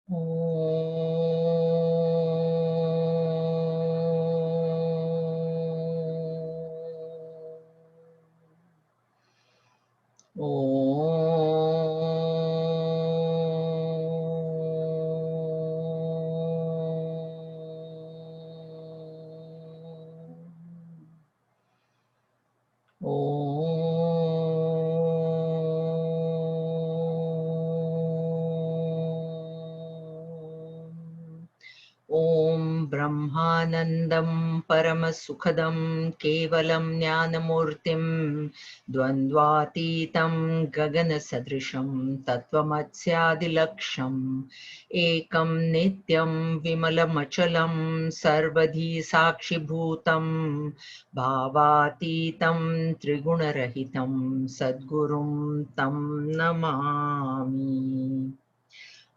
Om Brahmanandam Paramasukadam Kevalam Jnanamurtim Dvandvatitam Gagana Sadrisham Tattvamatsyaadilaksham Ekam Nityam Vimalamachalam Sarvadhi Sakshibhutam Bhavatitam Trigunarahitam Sadgurum Tam Namami.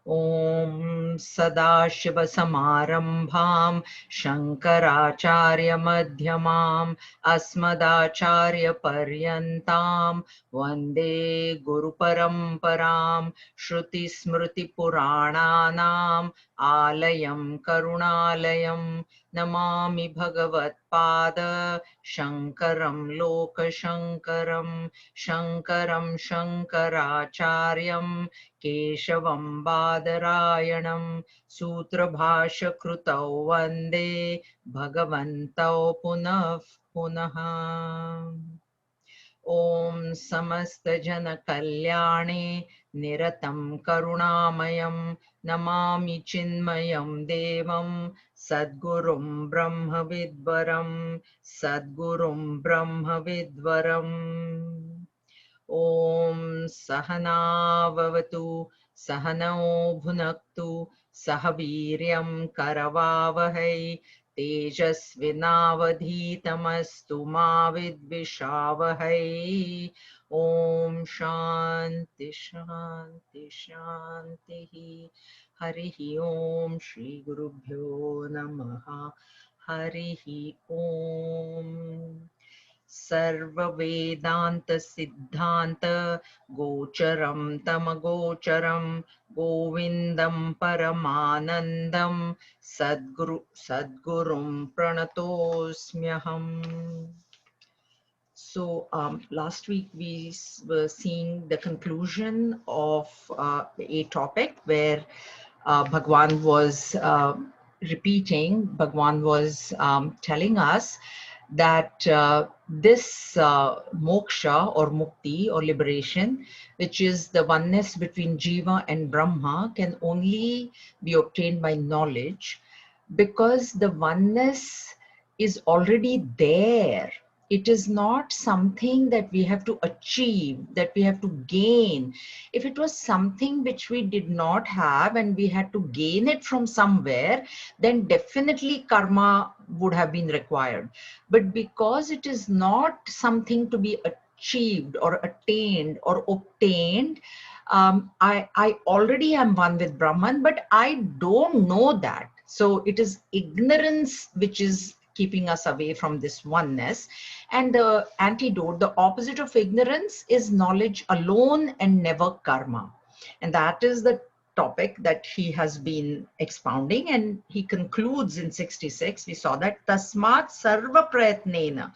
Om Sadashivasamarambham Shankaracharya-madhyamam Asmadacharya-paryantam Vande Guru-paramparam Shruti-smriti-purananam Alayam Karunalayam Namami Bhagavat-pada Shankaram Loka-shankaram Shankaram Shankaracharyam Keshavam Badarayanam Sutrabhashakrutau Vande Bhagavantau Punah Punaha. Om Samasta Jana Kalyane Niratam Karunamayam Namami Chinmayam Devam Sadgurum Brahma Vidvaram Sadgurum Brahma Vidvaram. Om Sahana Vavatu Sahanao Bhunaktu Sahaviryam Karavavahai Tejasvinavadhitamastu ma vidvishavahai. Om Shanti Shanti Shanti. Harihi Om Shri Gurubhyo Namaha. Harihi Om. Sarva Vedanta Siddhanta Gocharam Tamagocharam Govindam Paramanandam Sadgurum Pranatosmyaham. So last week we were seeing the conclusion of a topic where Bhagwan was Bhagwan was telling us that this moksha or mukti or liberation, which is the oneness between Jiva and Brahma, can only be obtained by knowledge, because the oneness is already there. It is not something that we have to achieve, that we have to gain. If it was something which we did not have and we had to gain it from somewhere, then definitely karma would have been required. But because it is not something to be achieved or attained or obtained, I already am one with Brahman, but I don't know that. So it is ignorance which is keeping us away from this oneness. And the antidote, the opposite of ignorance, is knowledge alone and never karma. And that is the topic that he has been expounding, and he concludes in 66. We saw that tasmat sarva prayatnena.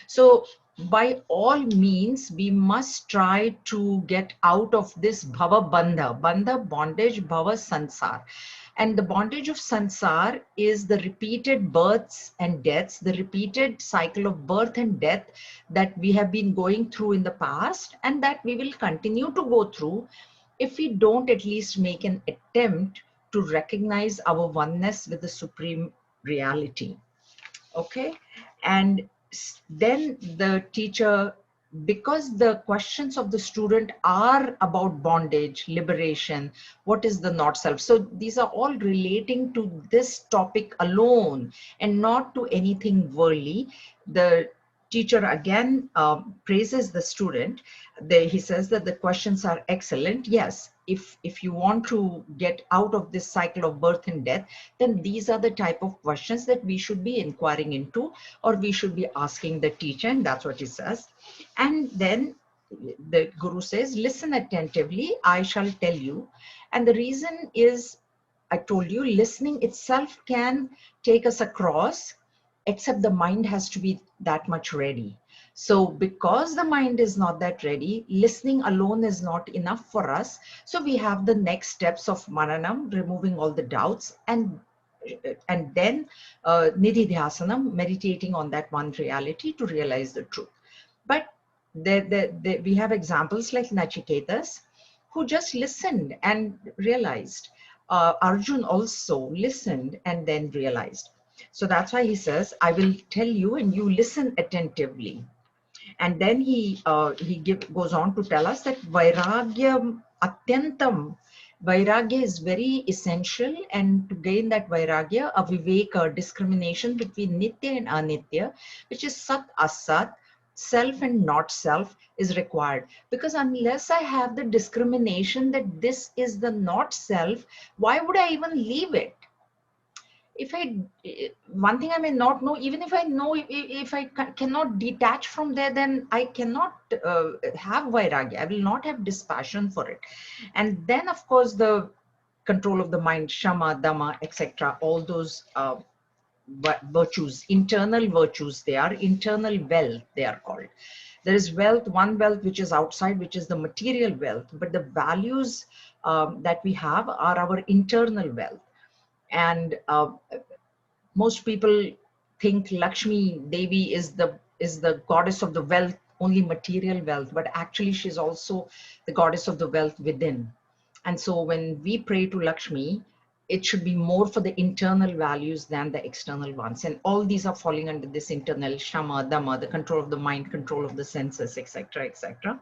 So by all means, we must try to get out of this bhava bandha bondage, bhava sansar. And the bondage of sansar is the repeated births and deaths, the repeated cycle of birth and death that we have been going through in the past, and that we will continue to go through if we don't at least make an attempt to recognize our oneness with the supreme reality. Okay. And then the teacher, because the questions of the student are about bondage, liberation, what is the not self, so these are all relating to this topic alone and not to anything worldly. The teacher again praises the student. He says that the questions are excellent. Yes, if you want to get out of this cycle of birth and death, then these are the type of questions that we should be inquiring into, or we should be asking the teacher, and that's what he says. And then the guru says, listen attentively, I shall tell you. And the reason is I told you, listening itself can take us across, except the mind has to be that much ready. So because the mind is not that ready, listening alone is not enough for us. So we have the next steps of mananam, removing all the doubts, and then nididhyasanam, meditating on that one reality to realize the truth. But we have examples like Nachiketas, who just listened and realized. Arjun also listened and then realized. So that's why he says, I will tell you and you listen attentively. And then goes on to tell us that vairagya atyantam, vairagya is very essential, and to gain that vairagya, a viveka, discrimination between nitya and anitya, which is sat asat, self and not self, is required. Because unless I have the discrimination that this is the not self, why would I even leave it? If I, one thing I may not know, even if I know, if I cannot detach from there, then I cannot have vairagya. I will not have dispassion for it. And then, of course, the control of the mind, shama, dama, etc., all those virtues, internal virtues, they are internal wealth, they are called. There is wealth, one wealth which is outside, which is the material wealth, but the values that we have are our internal wealth. And most people think Lakshmi Devi is the goddess of the wealth, only material wealth, but actually she's also the goddess of the wealth within. And so when we pray to Lakshmi, it should be more for the internal values than the external ones. And all these are falling under this internal shama, dama, the control of the mind, control of the senses, etc., etc.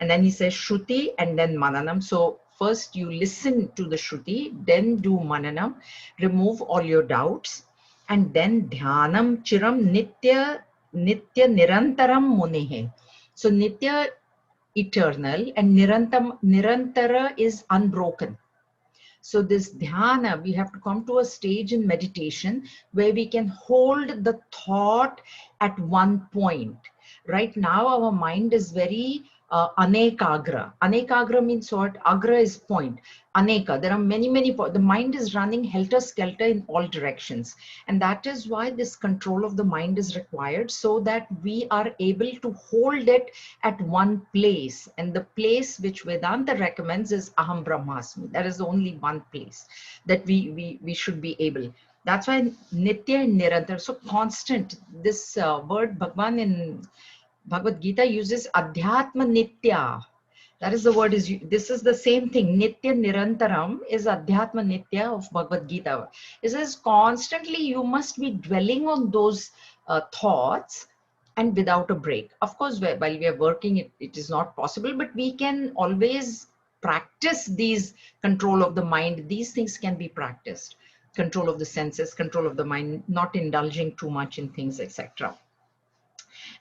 And then he says Shruti and then Mananam. So first you listen to the Shruti, then do Mananam, remove all your doubts, and then Dhyanam Chiram Nitya Nirantaram Munihe. So Nitya, eternal, and Nirantara is unbroken. So this dhyana, we have to come to a stage in meditation where we can hold the thought at one point. Right now, our mind is very anekagra. Anekagra means what? Agra is point. Aneka, there are many the mind is running helter-skelter in all directions. And that is why this control of the mind is required, so that we are able to hold it at one place. And the place which Vedanta recommends is Aham Brahmasmi. That is the only one place that we should be able. That's why Nitya and Nirantar, so constant. This word Bhagwan in Bhagavad Gita uses Adhyatma Nitya. That is the word is, this is the same thing. Nitya Nirantaram is Adhyatma Nitya of Bhagavad Gita. It says constantly you must be dwelling on those thoughts and without a break. Of course, while we are working, it is not possible, but we can always practice these control of the mind. These things can be practiced. Control of the senses, control of the mind, not indulging too much in things, etc.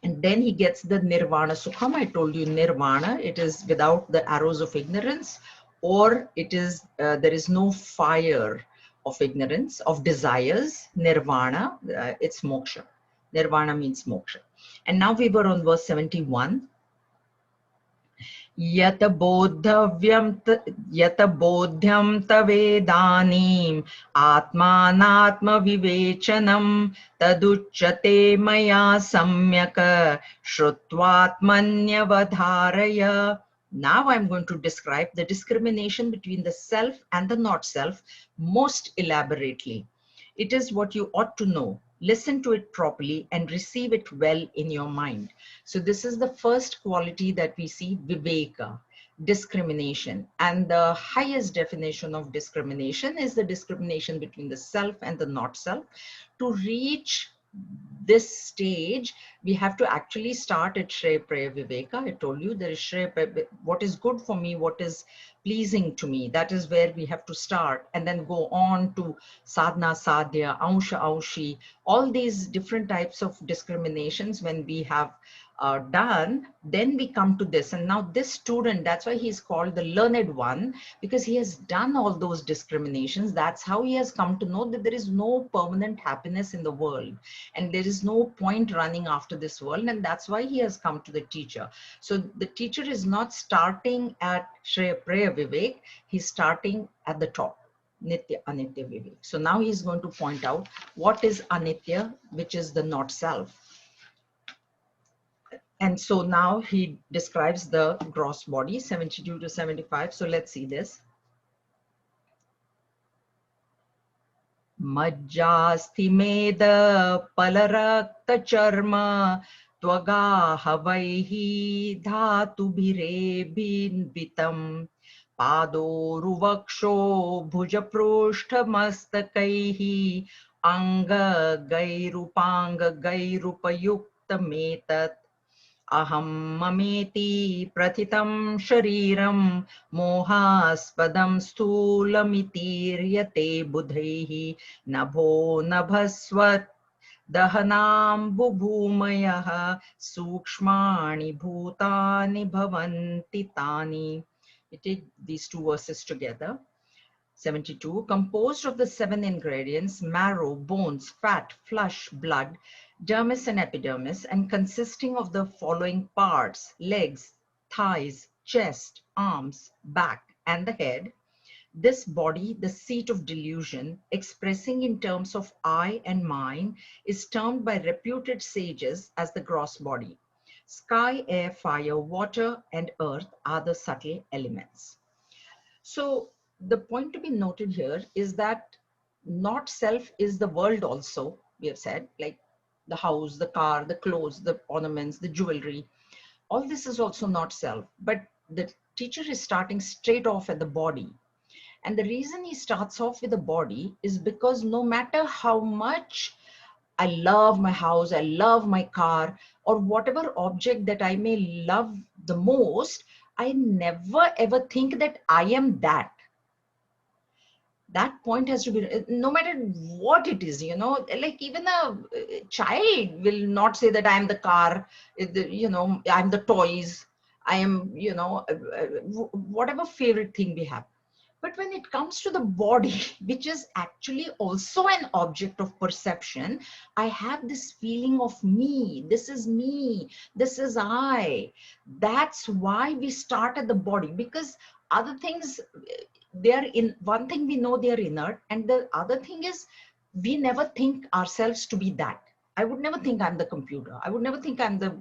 And then he gets the nirvana sukham. I told you nirvana, it is without the arrows of ignorance, or it is there is no fire of ignorance, of desires. Nirvana, it's moksha. Nirvana means moksha. And now we were on verse 71. यत बोध्यं तवेदानीम् आत्मानात्मविवेचनं तदुच्यते मया सम्यक् श्रुत्वात्मन्यवधारय. Now I'm going to describe the discrimination between the self and the not self most elaborately. It is what you ought to know. Listen to it properly and receive it well in your mind. So this is the first quality that we see, viveka, discrimination. And the highest definition of discrimination is the discrimination between the self and the not self. To reach this stage, we have to actually start at Shreya Praya Viveka. I told you there is Shreya Praya, what is good for me, what is pleasing to me. That is where we have to start, and then go on to sadhana, sadhya, ansha, anshi, all these different types of discriminations. When we have done, then we come to this. And now this student, that's why he's called the learned one, because he has done all those discriminations. That's how he has come to know that there is no permanent happiness in the world, and there is no point running after this world. And that's why he has come to the teacher. So the teacher is not starting at Shreya Praya Vivek, he's starting at the top. Nitya, Anitya, Vivek. So now he's going to point out what is Anitya, which is the not self. And so now he describes the gross body, 72 to 75. So let's see this. मज्जास्थिमेद पलरक्तचर्म त्वगाहवैः धातुभिरेभिन्वितम् पादोरुवक्षो भुजपृष्ठमस्तकैः अङ्गगैरुपाङ्गगैरुपयुक्तमेतत् अहं ममेति प्रथितं शरीरं मोहास्पदं स्थूलमितीर्यते बुधैः नभो नभस्वत् दहनाम्बुभूमयः सूक्ष्माणि भूतानि भवन्ति तानि. We take these two verses together. 72, composed of the 7 ingredients, marrow, bones, fat, flesh, blood, dermis and epidermis, and consisting of the following parts: legs, thighs, chest, arms, back, and the head. This body, the seat of delusion, expressing in terms of I and mine, is termed by reputed sages as the gross body. Sky, air, fire, water, and earth are the subtle elements. So the point to be noted here is that not self is the world also, we have said, like the house, the car, the clothes, the ornaments, the jewelry. All this is also not self, but the teacher is starting straight off at the body. And the reason he starts off with the body is because no matter how much I love my house, I love my car, or whatever object that I may love the most, I never ever think that I am that. That point has to be, no matter what it is, like even a child will not say that I am the car, I'm the toys, I am, whatever favorite thing we have. But when it comes to the body, which is actually also an object of perception, I have this feeling of me, this is I. That's why we start at the body, because other things, they are in, one thing we know they are inert, and the other thing is we never think ourselves to be that. I would never think I'm the computer. I would never think I'm the,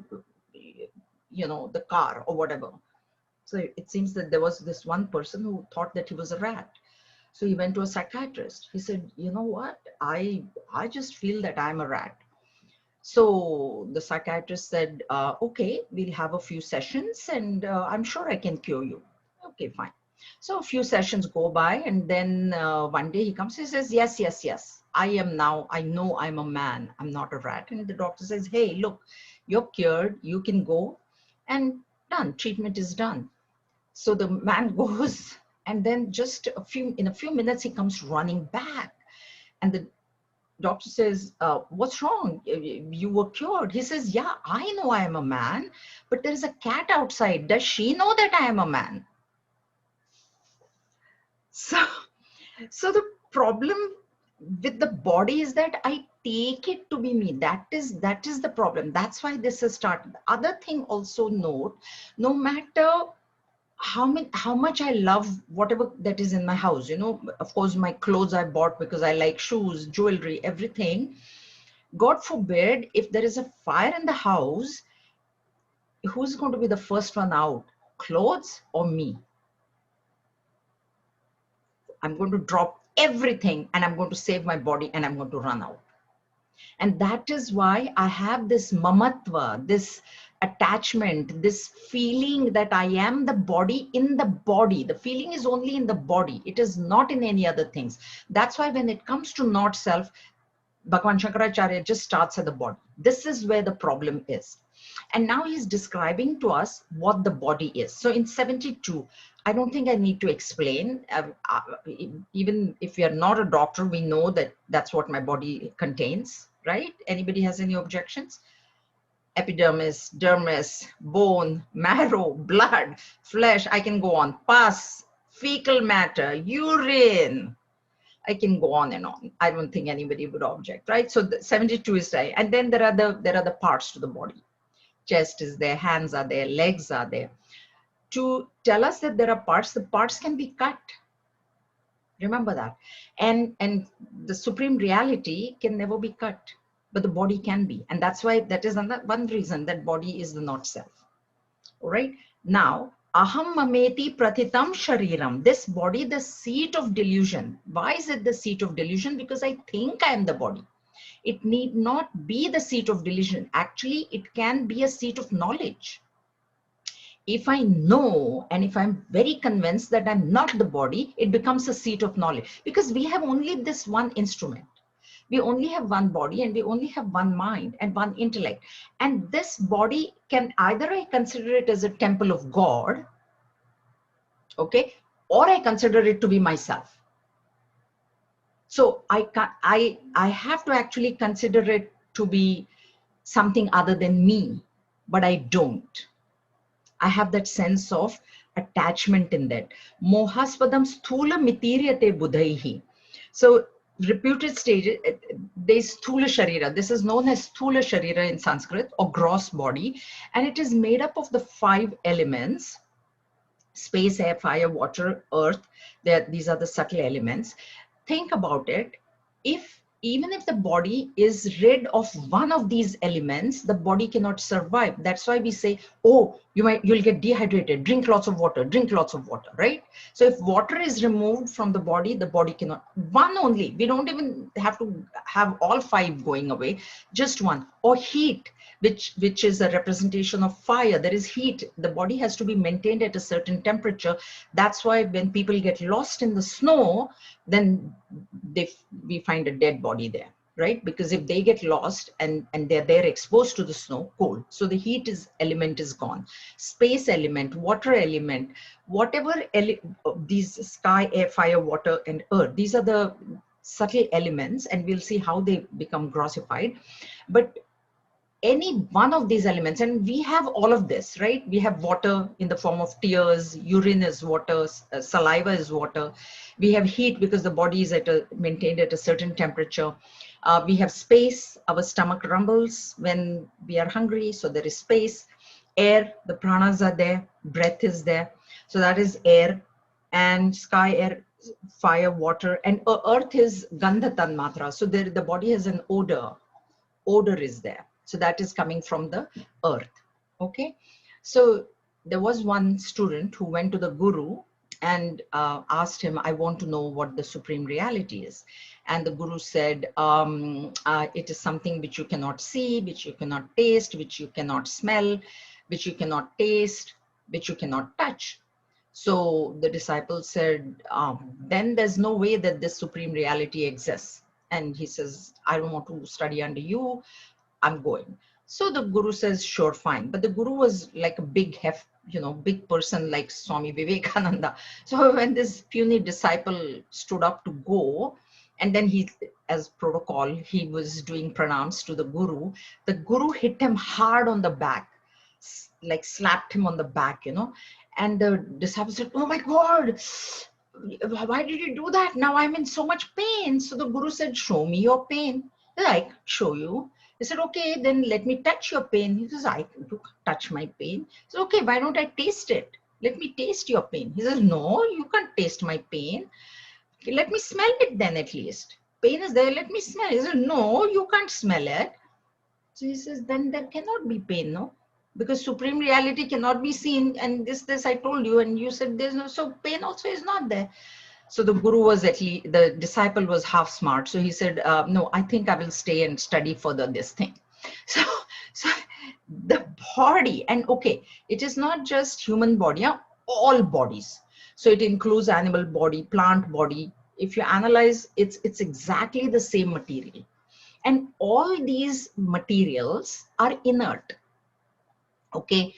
the car or whatever. So it seems that there was this one person who thought that he was a rat. So he went to a psychiatrist. He said, you know what? I just feel that I'm a rat. So the psychiatrist said, okay, we'll have a few sessions and I'm sure I can cure you. Okay, fine. So a few sessions go by, and then one day he comes, he says, yes, I know I'm a man, I'm not a rat. And the doctor says, hey, look, you're cured, you can go, and done, treatment is done. So the man goes, and then just in a few minutes, he comes running back. And the doctor says, what's wrong? You were cured. He says, yeah, I know I am a man, but there is a cat outside. Does she know that I am a man? So the problem with the body is that I take it to be me. That is the problem. That's why this has started. The other thing also note, no matter how much I love whatever that is in my house, of course, my clothes I bought because I like shoes, jewelry, everything. God forbid, if there is a fire in the house, who's going to be the first one out? Clothes or me? I'm going to drop everything and I'm going to save my body and I'm going to run out. And that is why I have this mamatva, this attachment, this feeling that I am the body in the body. The feeling is only in the body. It is not in any other things. That's why when it comes to not self, Bhagavan Shankaracharya just starts at the body. This is where the problem is. And now he's describing to us what the body is. So in 72, I don't think I need to explain. Even if we are not a doctor, we know that that's what my body contains, right? Anybody has any objections? Epidermis, dermis, bone, marrow, blood, flesh, I can go on. Pus, fecal matter, urine. I can go on and on. I don't think anybody would object, right? So the 72 is right. And then there are the parts to the body. Chest is there, hands are there, legs are there. To tell us that there are parts, the parts can be cut. Remember that. And the supreme reality can never be cut, but the body can be. And that's why, that is one reason that body is the not self. All right. Now, aham mameti prathitam shariram, this body, the seat of delusion. Why is it the seat of delusion? Because I think I am the body. It need not be the seat of delusion. Actually, it can be a seat of knowledge. If I know, and if I'm very convinced that I'm not the body, it becomes a seat of knowledge, because we have only this one instrument. We only have one body, and we only have one mind and one intellect. And this body can, either I consider it as a temple of God, okay, or I consider it to be myself. So I have to actually consider it to be something other than me, but I don't. I have that sense of attachment in that. Mohaspadam sthula mitiriyate buddhaihi. So reputed stages, there's sthula sharira. This is known as sthula sharira in Sanskrit, or gross body. And it is made up of the 5 elements: space, air, fire, water, earth. These are the subtle elements. Think about it. Even if the body is rid of one of these elements, the body cannot survive. That's why we say, oh, you'll get dehydrated, drink lots of water, drink lots of water, right? So if water is removed from the body cannot. One only. We don't even have to have all 5 going away, just one. Or heat, which is a representation of fire. There is heat. The body has to be maintained at a certain temperature. That's why when people get lost in the snow, then we find a dead body there, right? Because if they get lost and they're there exposed to the snow, cold, so the heat element is gone. Space element, water element, whatever these sky, air, fire, water, and earth, these are the subtle elements, and we'll see how they become grossified. But any one of these elements, and we have all of this, right? We have water in the form of tears, urine is water, saliva is water. We have heat because the body is maintained at a certain temperature. We have space, our stomach rumbles when we are hungry, so there is space. Air, the pranas are there, breath is there, so that is air. And sky, air, fire, water, and earth is gandha tanmatra, so there the body has an odor is there. So that is coming from the earth. Okay. So there was one student who went to the guru and asked him, I want to know what the supreme reality is. And the guru said, it is something which you cannot see, which you cannot taste, which you cannot smell, which you cannot taste, which you cannot touch. So the disciple said, then there's no way that this supreme reality exists. And he says, I don't want to study under you, I'm going. So the guru says, sure, fine. But the guru was like a big big person like Swami Vivekananda. So when this puny disciple stood up to go, and then he, as protocol, he was doing pranams to the guru hit him hard on the back, like slapped him on the back, and the disciple said, oh my God, why did you do that? Now I'm in so much pain. So the guru said, show me your pain. Like, show you. He said, okay, then let me touch your pain. He says, I can't touch my pain. He said, okay, why don't I taste it? Let me taste your pain. He says, no, you can't taste my pain. Okay, let me smell it then at least. Pain is there, let me smell it. He says, no, you can't smell it. So he says, then there cannot be pain, no? Because supreme reality cannot be seen. And this I told you, and you said there's no, so pain also is not there. So the guru was the disciple was half smart. So he said, no, I think I will stay and study further this thing. So the body, and okay, it is not just human body, all bodies. So it includes animal body, plant body. If you analyze, it's exactly the same material. And all these materials are inert. Okay.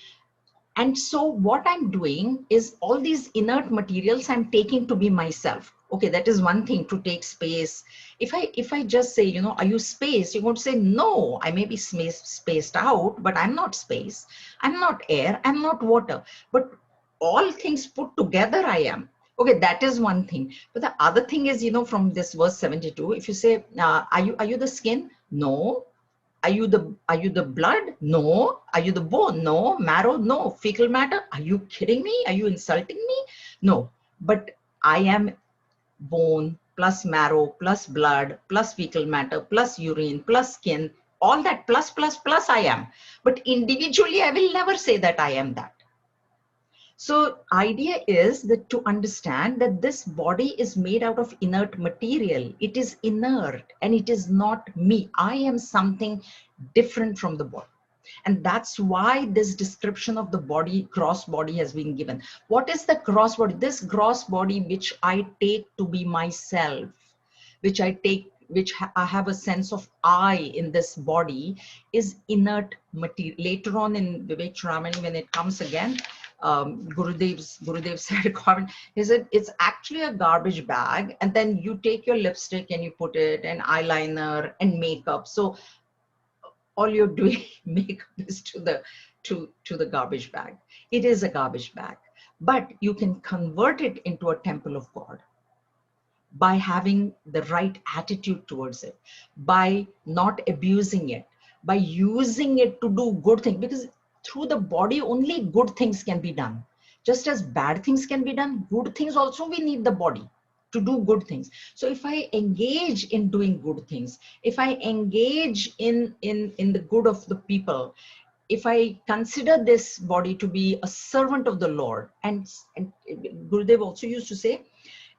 And so what I'm doing is all these inert materials I'm taking to be myself. Okay, that is one thing, to take space. If I just say, are you space? You're going to say, no, I may be spaced out, but I'm not space. I'm not air. I'm not water. But all things put together, I am. Okay, that is one thing. But the other thing is, from this verse 72, if you say, are you the skin? No. Are you the blood? No. Are you the bone? No. Marrow? No. Fecal matter? Are you kidding me? Are you insulting me? No. But I am bone, plus marrow, plus blood, plus fecal matter, plus urine, plus skin, all that plus I am. But individually, I will never say that I am that. So idea is that to understand that this body is made out of inert material. It is inert and it is not me. I am something different from the body. And that's why this description of the body, gross body, has been given. What is the gross body? This gross body which I take to be myself, which I take, I have a sense of I in this body, is inert material. Later on in Vivekachudamani, when it comes again, Gurudev said a comment. He said it's actually a garbage bag, and then you take your lipstick and you put it, and eyeliner and makeup. So all you're doing makeup is to the garbage bag. It is a garbage bag, but you can convert it into a temple of God by having the right attitude towards it, by not abusing it, by using it to do good things, because through the body only good things can be done. Just as bad things can be done, good things also, we need the body to do good things. So if I engage in doing good things, if I engage in the good of the people, if I consider this body to be a servant of the Lord, and Gurudev also used to say,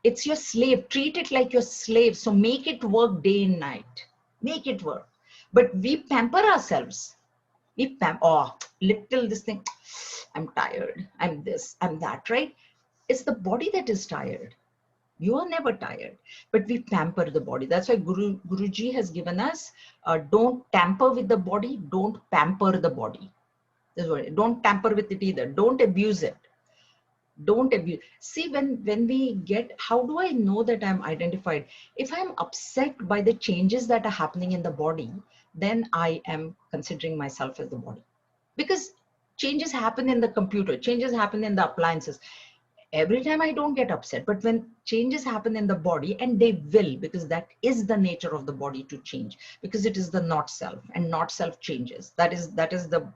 it's your slave. Treat it like your slave. So make it work day and night. Make it work. But we pamper ourselves. Oh, little this thing. I'm tired. I'm this. I'm that. Right? It's the body that is tired. You are never tired, but we pamper the body. That's why Guruji has given us, don't tamper with the body, don't pamper the body. Don't tamper with it either. Don't abuse it. Don't abuse. See, when we get, how do I know that I'm identified? If I'm upset by the changes that are happening in the body, then I am considering myself as the body, because changes happen in the computer, changes happen in the appliances. Every time I don't get upset, but when changes happen in the body, and they will, because that is the nature of the body to change, because it is the not self, and not self changes. That is the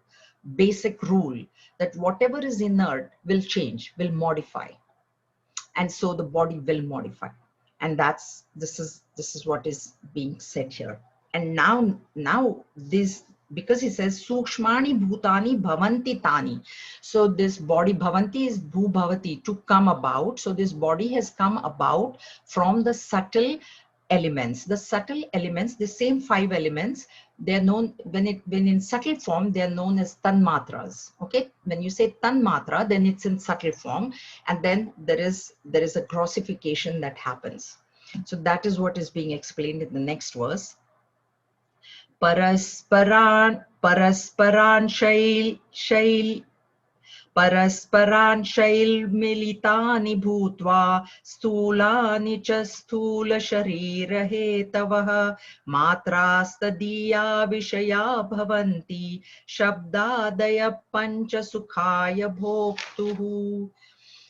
basic rule, that whatever is inert will change, will modify, and so the body will modify. And this is what is being said here. And now this, because he says sukshmani bhutani bhavanti tani, so this body, bhavanti is bhu bhavati, to come about. So this body has come about from the subtle elements. The subtle elements, the same 5 elements, they're known, when in subtle form, they're known as tanmatras. Okay, when you say tanmatra, then it's in subtle form, and then there is a grossification that happens. So that is what is being explained in the next verse. परस्परान् शैलमिलितानि भूत्वा स्थूलानि च स्थूलशरीरहेतवः मात्रास्तदीया विषया भवन्ति शब्दादयः पञ्चसुखाय भोक्तुः.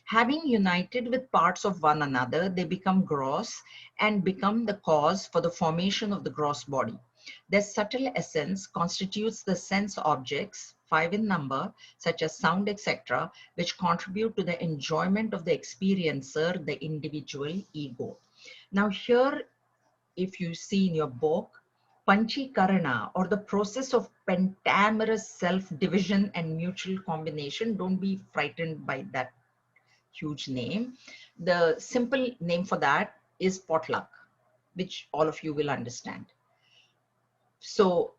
Having united with parts of one another, they become gross and become the cause for the formation of the gross body. Their subtle essence constitutes the sense objects, 5 in number, such as sound, etc., which contribute to the enjoyment of the experiencer, the individual ego. Now here, if you see in your book, Panchikarana, or the process of pentamerous self-division and mutual combination, don't be frightened by that huge name. The simple name for that is potluck, which all of you will understand. So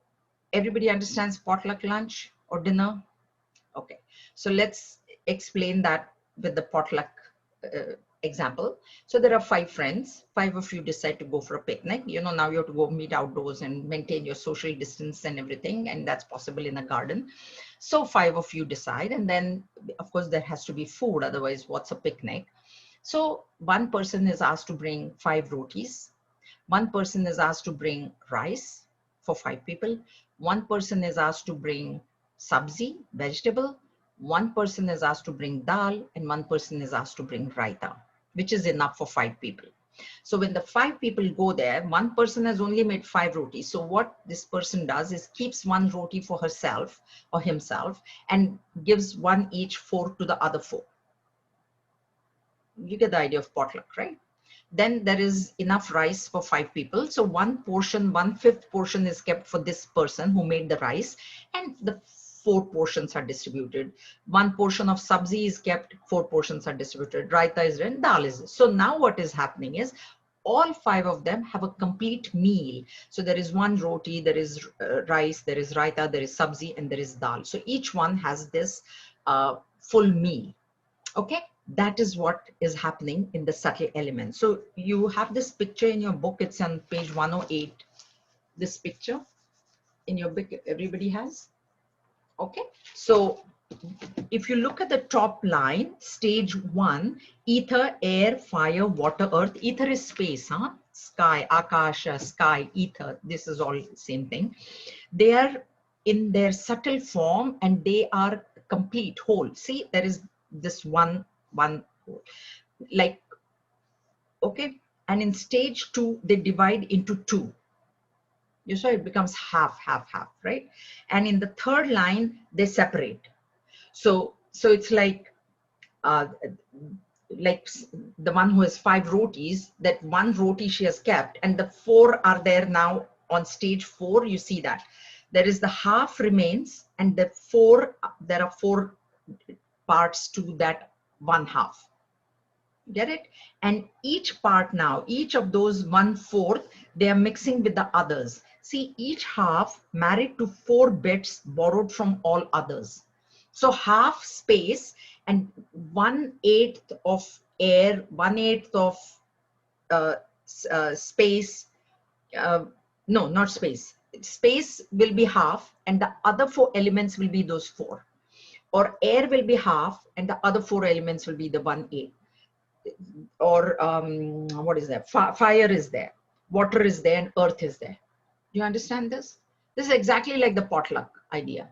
everybody understands potluck lunch or dinner? Okay, so let's explain that with the potluck example. So there are 5 friends, 5 of you decide to go for a picnic. You know, now you have to go meet outdoors and maintain your social distance and everything, and that's possible in a garden. So 5 of you decide, and then of course there has to be food, otherwise what's a picnic? So one person is asked to bring 5 rotis. One person is asked to bring rice for 5 people. One person is asked to bring sabzi, vegetable. One person is asked to bring dal, and one person is asked to bring raita, which is enough for 5 people. So when the 5 people go there, one person has only made 5 rotis. So what this person does is keeps 1 roti for herself or himself and gives 1 each 4 to the other 4. You get the idea of potluck, right? Then there is enough rice for 5 people. So one portion, 1/5 portion is kept for this person who made the rice, and the 4 portions are distributed. One portion of sabzi is kept, 4 portions are distributed. Raita is and dal is. So now what is happening is all 5 of them have a complete meal. So there is one roti, there is rice, there is raita, there is sabzi, and there is dal. So each one has this full meal. Okay, that is what is happening in the subtle elements. So you have this picture in your book. It's on page 108. This picture in your book, everybody has. Okay, so if you look at the top line, stage 1, ether, air, fire, water, earth. Ether is space, huh? Sky, akasha, sky, ether. This is all same thing. They are in their subtle form and they are complete whole. See, there is this one whole. Like, okay. And in stage 2, they divide into 2. You saw it becomes half, half, half, right? And in the third line, they separate. So it's like the one who has 5 rotis, that one roti she has kept, and the 4 are there now on stage 4. You see that there is the half remains, and the 4, there are 4 parts to that one half. Get it? And each part now, each of those 1/4, they are mixing with the others. See, each half married to 4 bits borrowed from all others. So half space and 1/8 of air, 1/8 of space. No, not space. Space will be half, and the other 4 elements will be those 4. Or air will be half, and the other 4 elements will be the 1/8. Or what is that? Fire is there, water is there, and earth is there. Do you understand this? This is exactly like the potluck idea.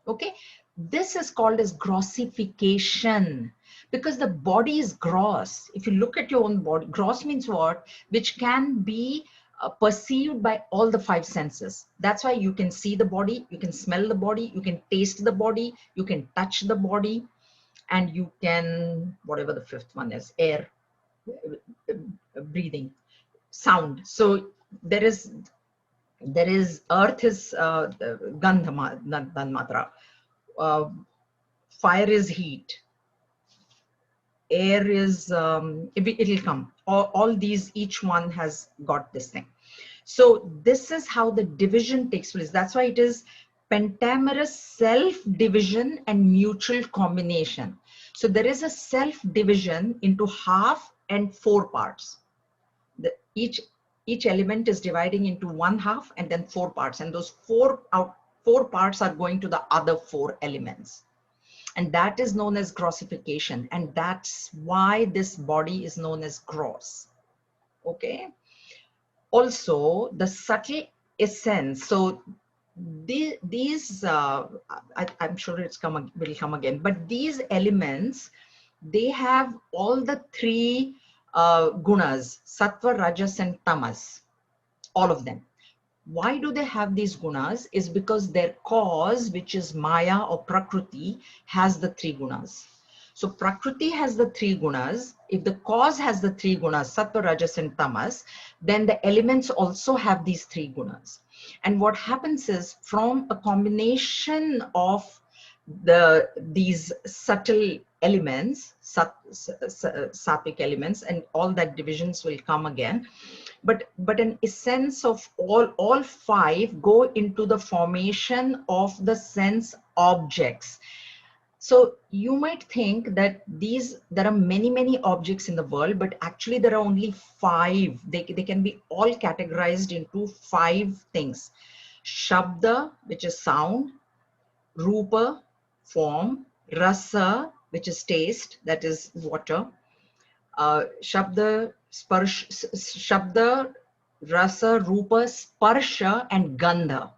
Okay, this is called as grossification, because the body is gross. If you look at your own body, gross means what? Which can be perceived by all the 5 senses. That's why you can see the body, you can smell the body, you can taste the body, you can touch the body, and you can, whatever the 5th one is, air, breathing, sound. So there is earth is gandha, fire is heat, air is it'll come. All these, each one has got this thing. So this is how the division takes place. That's why it is pentamerous self-division and mutual combination. So there is a self-division into half and 4 parts. Each element is dividing into 1/2 and then 4 parts, and those 4 parts are going to the other 4 elements. And that is known as grossification, and that's why this body is known as gross. Okay. Also, the subtle essence. So these I'm sure will come again, but these elements, they have all the 3 gunas: sattva, rajas, and tamas, all of them. Why do they have these gunas? Is because their cause, which is Maya or Prakriti, has the 3 gunas. So Prakriti has the 3 gunas. If the cause has the 3 gunas, Sattva, Rajas, and Tamas, then the elements also have these 3 gunas. And what happens is, from a combination of these subtle elements, sattvic elements, and all that divisions will come again. But an essence of all 5 go into the formation of the sense objects. So you might think that there are many objects in the world, but actually there are only 5. They can be all categorized into 5 things: Shabda, which is sound; Rupa, form; Rasa, which is taste, that is water; Shabda, Rasa, Rupa, Sparsha, and Gandha.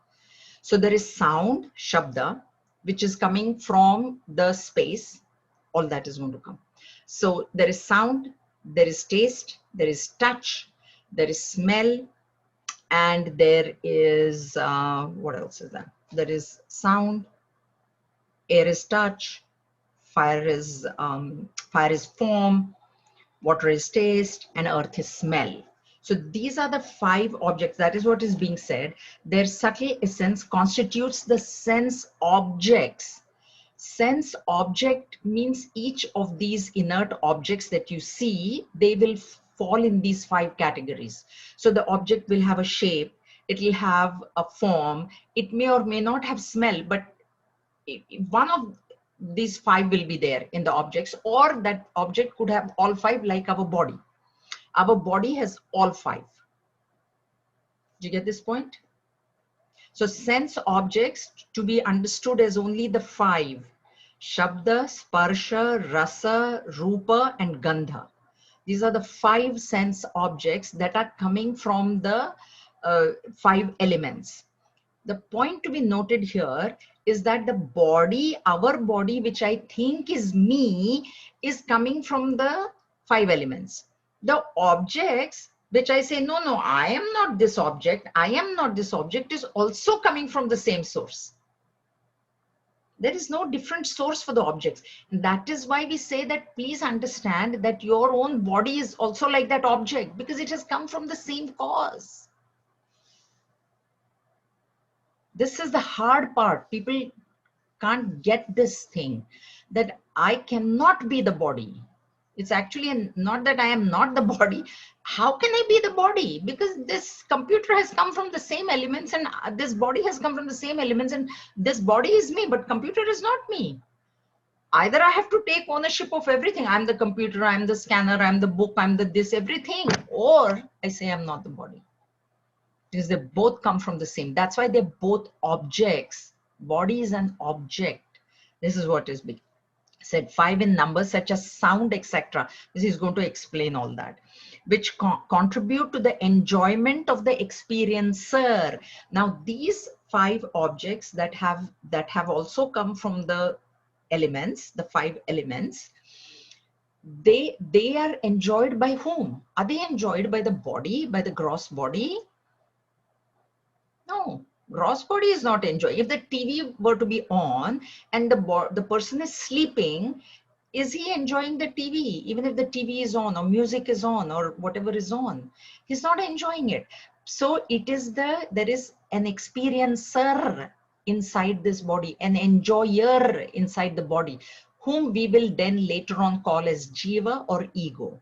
So there is sound, Shabda, which is coming from the space. All that is going to come. So there is sound, there is taste, there is touch, there is smell, and there is, what else is that? There is sound, air is touch, fire is form, water is taste, and earth is smell. So these are the 5 objects. That is what is being said. Their subtle essence constitutes the sense objects. Sense object means each of these inert objects that you see, they will fall in these 5 categories. So the object will have a shape, it will have a form, it may or may not have smell, but one of these 5 will be there in the objects, or that object could have all 5, like our body. Our body has all 5. Do you get this point? So sense objects to be understood as only the 5: Shabda, Sparsha, Rasa, Rupa, and Gandha. These are the 5 sense objects that are coming from the 5 elements. The point to be noted here is that the body, our body, which I think is me, is coming from the 5 elements. The objects, which I say, no, no, I am not this object, I am not this object, is also coming from the same source. There is no different source for the objects. And that is why we say that please understand that your own body is also like that object, because it has come from the same cause. This is the hard part. People can't get this thing, that I cannot be the body. It's actually not that I am not the body. How can I be the body? Because this computer has come from the same elements, and this body has come from the same elements, and this body is me, but computer is not me. Either I have to take ownership of everything. I'm the computer, I'm the scanner, I'm the book, I'm the this, everything. Or I say I'm not the body. Because they both come from the same. That's why they're both objects. Body is an object. This is what is being said. 5 in numbers such as sound, etc. This is going to explain all that, which contribute to the enjoyment of the experiencer. Now these 5 objects that have also come from the elements, the 5 elements, they are enjoyed by whom? Are they enjoyed by the body, by the gross body? No, gross body is not enjoying. If the TV were to be on and the person is sleeping, is he enjoying the TV? Even if the TV is on or music is on or whatever is on, he's not enjoying it. So it is there is an experiencer inside this body, an enjoyer inside the body, whom we will then later on call as jiva or ego.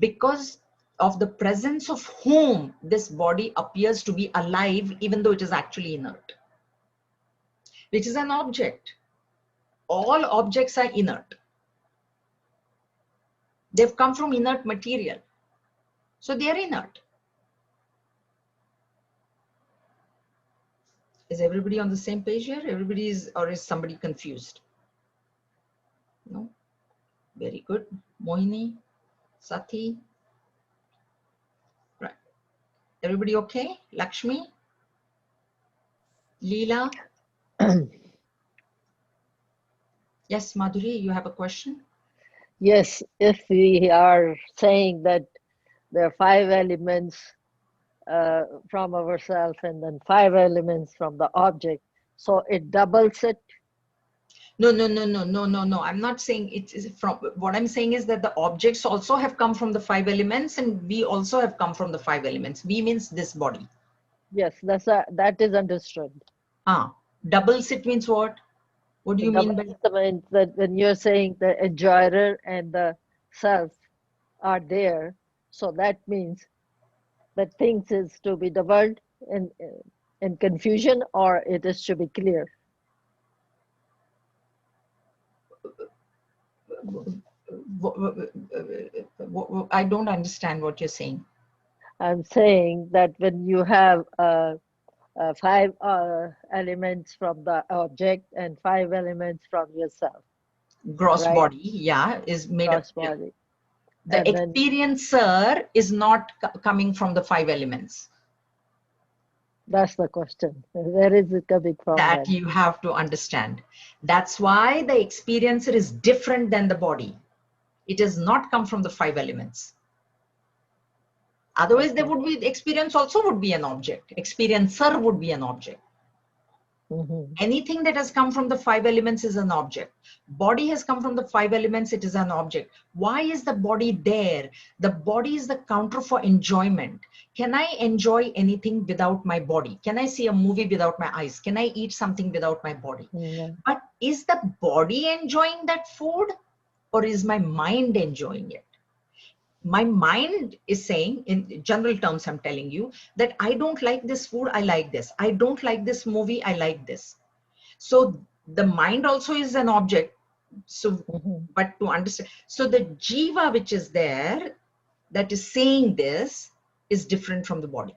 Because of the presence of whom this body appears to be alive, even though it is actually inert, which is an object. All objects are inert. They've come from inert material. So they are inert. Is everybody on the same page here? Everybody is, or is somebody confused? No? Very good. Mohini, Sati. Right. Everybody okay? Lakshmi? Leela? Yes, Madhuri, you have a question? Yes, if we are saying that there are 5 elements from ourselves and then 5 elements from the object, so it doubles it. No. I'm not saying it is from, what I'm saying is that the objects also have come from the 5 elements, and we also have come from the 5 elements. We means this body. Yes, that is understood. Doubles it means what? What do you mean by? Means that when you're saying the enjoyer and the self are there, so that means that things is to be doubled in confusion, or it is to be clear. I don't understand what you're saying. I'm saying that when you have 5 elements from the object and 5 elements from yourself. Gross right? body, yeah, is made Gross up. body. The And experiencer is not coming from the 5 elements. That's the question. Where is it coming from? That then? you have to understand. That's why the experiencer is different than the body. It has not come from the 5 elements. Otherwise, there would be, experience also would be an object. Experiencer would be an object. Mhm. Anything that has come from the five elements is an object. Body has come from the five elements, it is an object. Why is the body there? The body is the counter for enjoyment. Can I enjoy anything without my body? Can I see a movie without my eyes? Can I eat something without my body? No. But is the body enjoying that food, or is my mind enjoying it? My mind is saying, in general terms, I'm telling you that I don't like this food, I like this. I don't like this movie, I like this. So the mind also is an object. So, Mhm. but to understand, so the jiva which is there, that is saying this, is different from the body.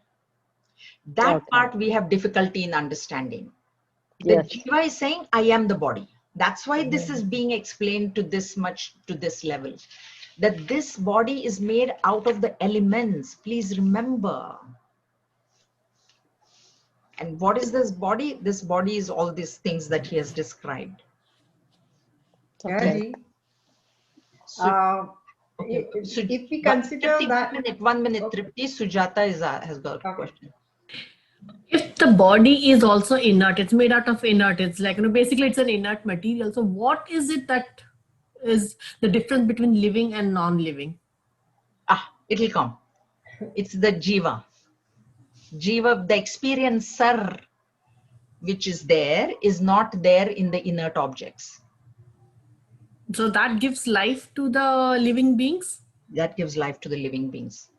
That Okay. part we have difficulty in understanding. The Yes. jiva is saying, I am the body. That's why this Mhm. is being explained to this much, to this level. That this body is made out of the elements. Please remember. And what is this body? This body is all these things that he has described. Yeah, Okay. Ji. So, Uh, okay. So, if we consider Tripti, that, 1 minute. okay, Tripti, Sujata has got a okay. question. If the body is also inert, it's made out of inert, it's like, basically it's an inert material. So what is it that is the difference between living and non-living? It'll come. It's the jiva. Jiva, the experiencer which is there, is not there in the inert objects. So that gives life to the living beings? That gives life to the living beings.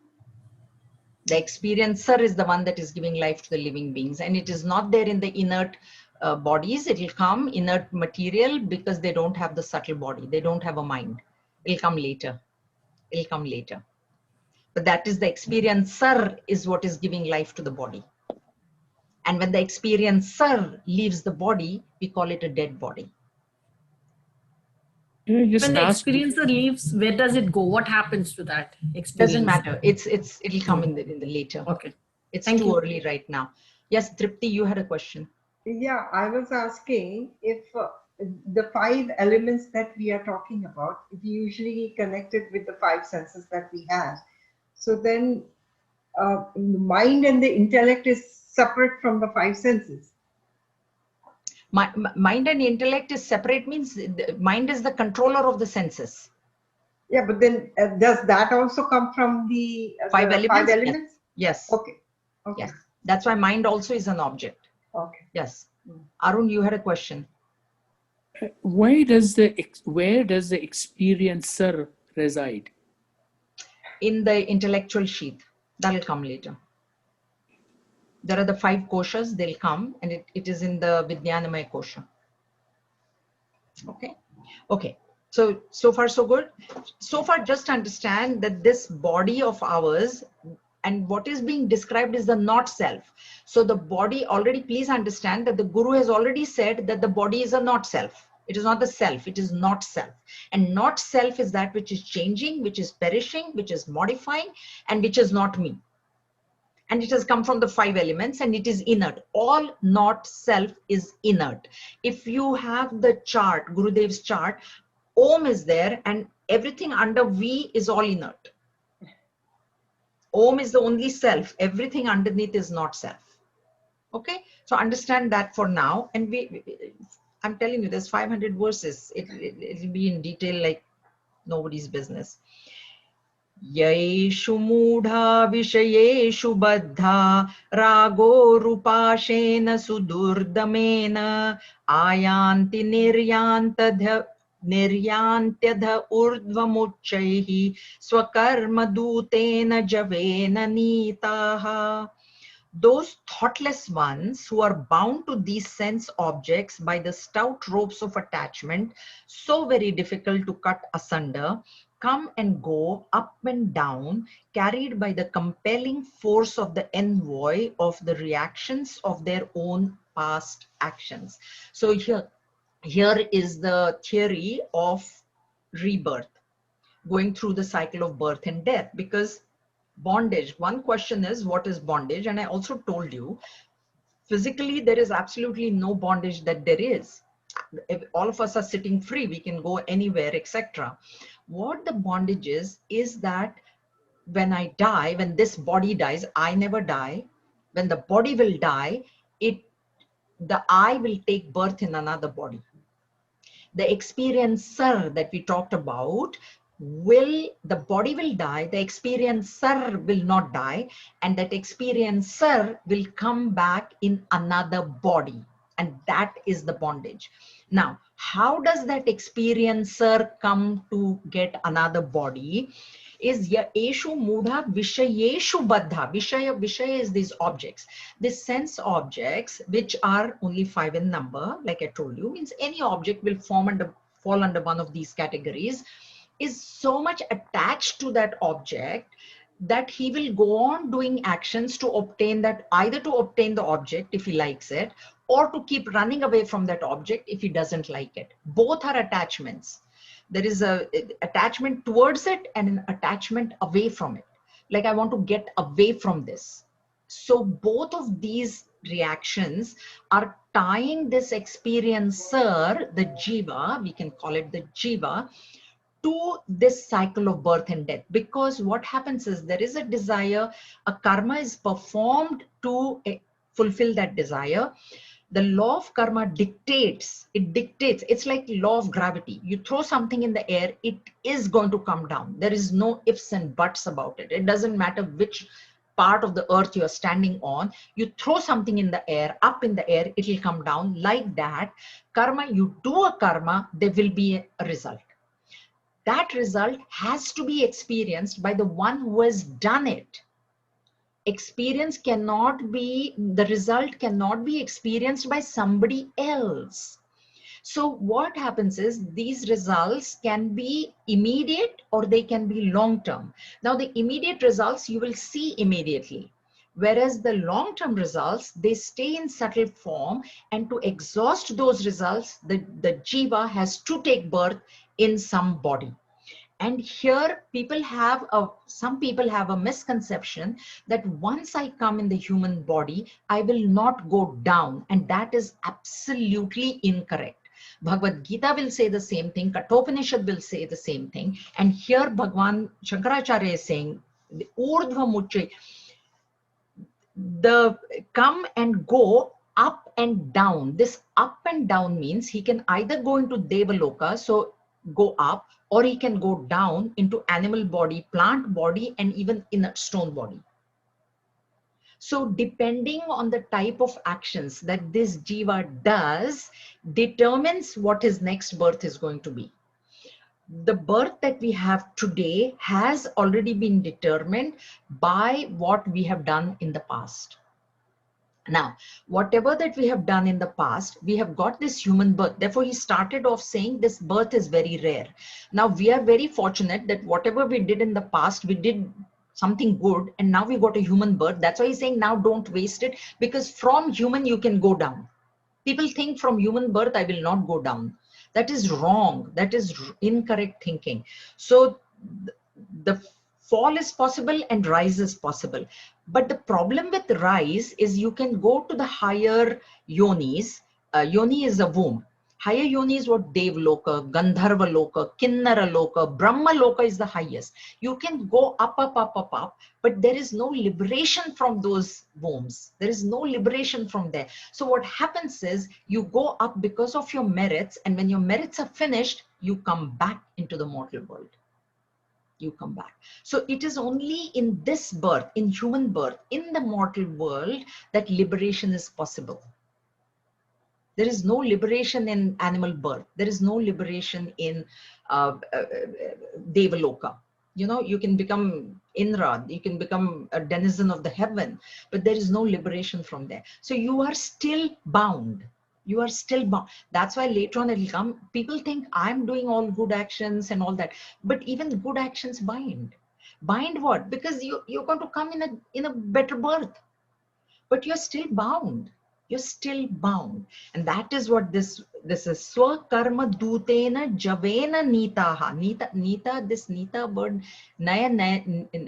The experiencer is the one that is giving life to the living beings, and it is not there in the inert bodies. It will come inert material because they don't have the subtle body. They don't have a mind. It'll come later. It'll come later. But that is the experiencer is what is giving life to the body. And when the experiencer leaves the body, we call it a dead body. Can I When just the ask? experiencer leaves, where does it go? What happens to that Doesn't experience? matter. It'll come in the later. Okay. It's Thank too you. early right now. Yes, Tripti, you had a question. Yeah, I was asking if the five elements that we are talking about, we usually connect it with the five senses that we have. So then the mind and the intellect is separate from the five senses. Mind and intellect is separate, means mind is the controller of the senses. Yeah, but then does that also come from the Five five elements? elements? Yes. Okay. Okay. Yes. That's why mind also is an object. Okay. Yes. Arun, you had a question. Where does the experiencer reside? In the intellectual sheath. That'll come later. There are the five koshas, they'll come, and it is in the Vijnanamaya kosha. Okay. Okay. So far so good. So far, just understand that this body of ours, and what is being described is the not self. So the body already, please understand that the guru has already said that the body is a not self. It is not the self, it is not self. And not self is that which is changing, which is perishing, which is modifying, and which is not me. And it has come from the five elements, and it is inert. All not self is inert. If you have the chart, Gurudev's chart, Om is there, and everything under V is all inert. Om is the only self. Everything underneath is not self. Okay, so understand that for now. And I'm telling you, there's 500 verses. It'll be in detail like nobody's business. येषु मूढा विषयेषु बद्धा रागो रूपाशेन सुदुर्दमेन आयान्ति निर्यान्त्यध ऊर्ध्वमुच्चैः स्वकर्मदूतेन जवेन नीताः. Those thoughtless ones who are bound to these sense objects by the stout ropes of attachment, so very difficult to cut asunder, come and go up and down, carried by the compelling force of the envoy of the reactions of their own past actions. So here is the theory of rebirth, going through the cycle of birth and death. Because bondage, one question is, what is bondage? And I also told you, physically there is absolutely no bondage that there is. If all of us are sitting free, we can go anywhere, etc. What the bondage is that when I die, when this body dies, I never die. When the body will die, it the I will take birth in another body. The experiencer that we talked about the body will die, the experiencer will not die, and that experiencer will come back in another body. And that is the bondage. Now, how does that experiencer come to get another body? Is Eshu Mudha Vishayeshu Baddha. Vishaya is these objects. These sense objects, which are only 5 in number, like I told you, means any object will fall under one of these categories, is so much attached to that object that he will go on doing actions to obtain that, either to obtain the object if he likes it, or to keep running away from that object if he doesn't like it. Both are attachments. There is a attachment towards it and an attachment away from it. Like, I want to get away from this. So both of these reactions are tying this experiencer, the jiva, we can call it the jiva, to this cycle of birth and death. Because what happens is, there is a desire, a karma is performed to fulfill that desire. The law of karma dictates, it's like law of gravity. You throw something in the air, it is going to come down. There is no ifs and buts about it. It doesn't matter which part of the earth you are standing on. You throw something in the air, up in the air, it will come down. Like that, karma, you do a karma, there will be a result. That result has to be experienced by the one who has done it. The result cannot be experienced by somebody else. So what happens is, these results can be immediate or they can be long-term. Now, the immediate results you will see immediately, whereas the long-term results, they stay in subtle form, and to exhaust those results, the jiva has to take birth in some body. And here some people have a misconception that once I come in the human body, I will not go down. And that is absolutely incorrect. Bhagavad Gita will say the same thing. Kathopanishad will say the same thing. And here Bhagwan Shankaracharya is saying, the Urdhva Muchya, the come and go, up and down. This up and down means he can either go into Devaloka, so go up, or he can go down into animal body, plant body, and even in a stone body. So depending on the type of actions that this jiva does, determines what his next birth is going to be. The birth that we have today has already been determined by what we have done in the past. Now, whatever that we have done in the past, we have got this human birth. Therefore, he started off saying this birth is very rare. Now, we are very fortunate that whatever we did in the past, we did something good, and now we got a human birth. That's why he's saying now don't waste it, because from human you can go down. People think from human birth I will not go down. That is wrong. That is incorrect thinking. So the fall is possible and rise is possible. But the problem with rise is you can go to the higher yonis. Yoni is a womb. Higher yoni is what Devloka, Gandharva Loka, Kinnara Loka, Brahma Loka is the highest. You can go up, but there is no liberation from those wombs. There is no liberation from there. So what happens is you go up because of your merits, and when your merits are finished, you come back into the mortal world. You come back. So it is only in this birth, in human birth, in the mortal world, that liberation is possible. There is no liberation in animal birth. There is no liberation in Devaloka. You know, you can become Indra, you can become a denizen of the heaven, but there is no liberation from there. So you are still bound. You are still bound. That's why later on it will come. People think I'm doing all good actions and all that, but even good actions bind. Bind what? Because you're going to come in a better birth, but you're still bound. You're still bound. And that is what this is. Swakarma dutena javena nitaha. Nita, this nita word, nayati.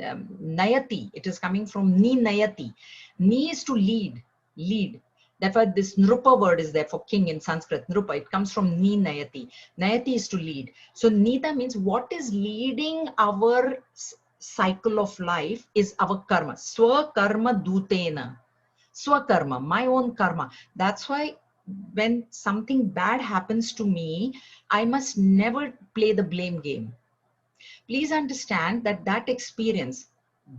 It is coming from ni nayati. Ni is to lead. Therefore, this nrupa word is there for king in Sanskrit. Nrupa, it comes from ni nayati. Nayati is to lead. So nita means what is leading our cycle of life is our karma. Swakarma dutena. Swakarma, my own karma. That's why when something bad happens to me, I must never play the blame game. Please understand that that experience,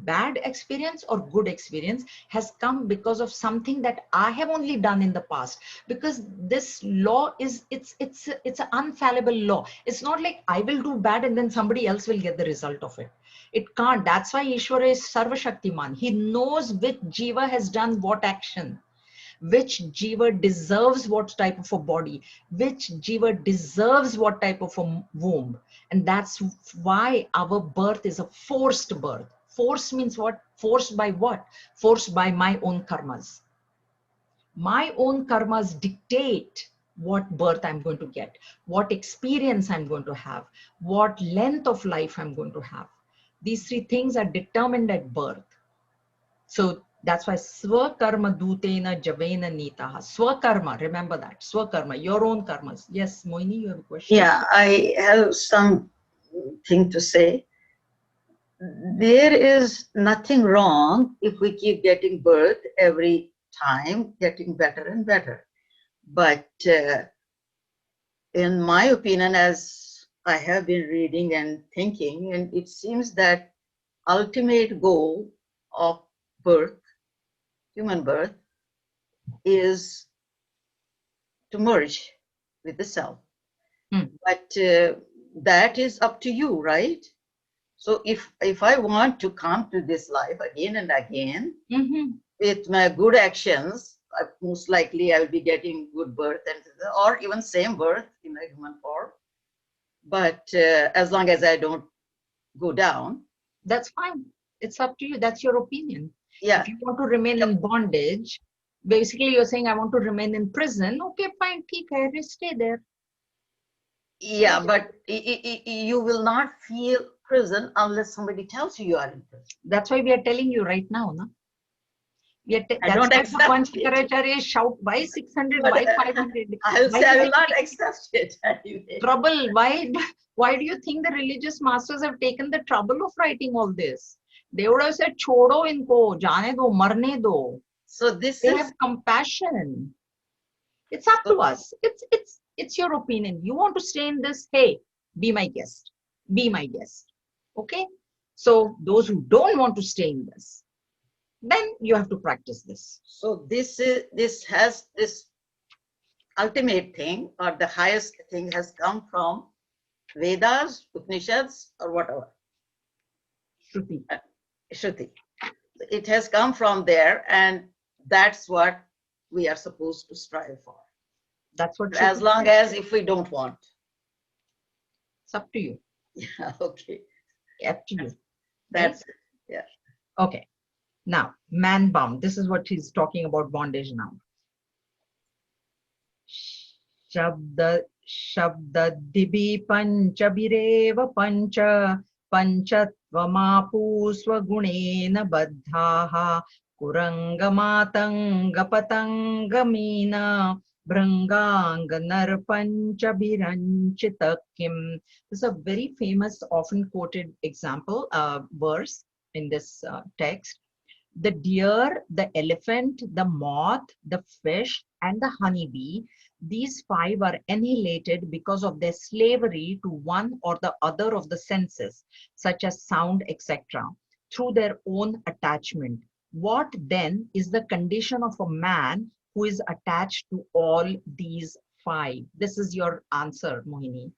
bad experience or good experience, has come because of something that I have only done in the past. Because this law is, it's an unfallible law. It's not like I will do bad and then somebody else will get the result of it. It can't. That's why Ishvara is Sarva Shaktiman. He knows which jiva has done what action, which jiva deserves what type of a body, which jiva deserves what type of a womb. And that's why our birth is a forced birth. Force means what? Forced by what? Forced by my own karmas. My own karmas dictate what birth I'm going to get, what experience I'm going to have, what length of life I'm going to have. These three things are determined at birth. So that's why swakarma dutena javena nitaha. Swakarma, remember that. Swakarma, your own karmas. Yes, Moini, you have a question? Yeah, I have something to say. There is nothing wrong if we keep getting birth every time, getting better and better. But in my opinion, as I have been reading and thinking, and it seems that ultimate goal of birth, human birth, is to merge with the self. But that is up to you, right? So if I want to come to this life again and again with my good actions, most likely I will be getting good birth and or even same birth in a human form. But as long as I don't go down, that's fine. It's up to you. That's your opinion. Yeah. If you want to remain in bondage, basically you're saying I want to remain in prison. Okay, fine, theek hai, stay there. Yeah, but you will not feel prison unless somebody tells you you are in prison. That's why we are telling you right now, na? I don't accept it. Shout, why 600, why 500? I will say I will not accept it anyway. Trouble, why do you think the religious masters have taken the trouble of writing all this? They would have said, chodo inko, jaane do, marne do. So this they is have compassion. It's up to us. It's your opinion. You want to stay in this, hey, be my guest. Be my guest. Okay? So those who don't want to stay in this, then you have to practice this. So this has this ultimate thing or the highest thing has come from Vedas, Upanishads, or whatever. Shruti. Shruti. It has come from there, and that's what we are supposed to strive for. That's what. As long as if we don't want. It's up to you. Yeah. Okay. Up to you. That's it. Yeah. Okay. Now, man bound. This is what he's talking about bondage now. Shabda dibi pancha bireva pancha panchatvamapu swagunena baddhaha kuranga matanga patangamina branganga narpancha biranchitakim. This is a very famous, often quoted example, verse in this text. The deer, the elephant, the moth, the fish, and the honeybee, these five are annihilated because of their slavery to one or the other of the senses, such as sound, etc., through their own attachment. What then is the condition of a man who is attached to all these five? This is your answer, Mohini.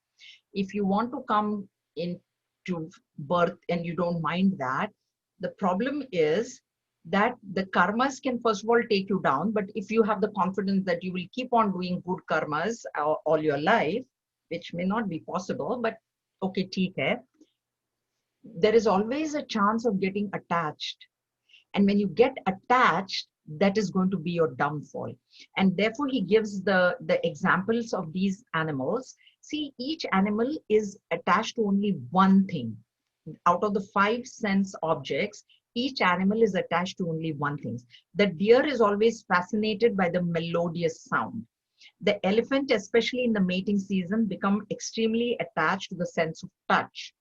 If you want to come into birth and you don't mind that, the problem is that the karmas can first of all take you down, but if you have the confidence that you will keep on doing good karmas all your life, which may not be possible, but okay, theek hai, there is always a chance of getting attached. And when you get attached, that is going to be your downfall. And therefore he gives the examples of these animals. See, each animal is attached to only one thing. Out of the five sense objects, each animal is attached to only one thing. The deer is always fascinated by the melodious sound. The elephant, especially in the mating season, become extremely attached to the sense of touch.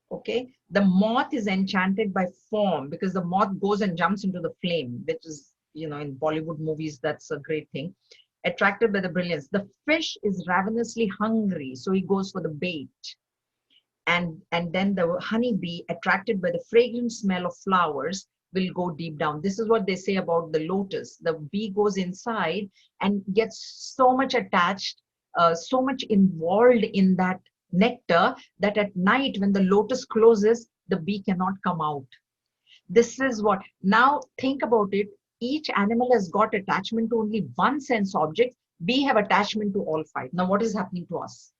Okay, the moth is enchanted by form because the moth goes and jumps into the flame, which is in Bollywood movies, that's a great thing. Attracted by the brilliance. The fish is ravenously hungry, so he goes for the bait. And then the honeybee, attracted by the fragrant smell of flowers, will go deep down. This is what they say about the lotus. The bee goes inside and gets so much attached, so much involved in that nectar, that at night when the lotus closes, the bee cannot come out. This is what, now think about it. Each animal has got attachment to only one sense object. We have attachment to all five. Now what is happening to us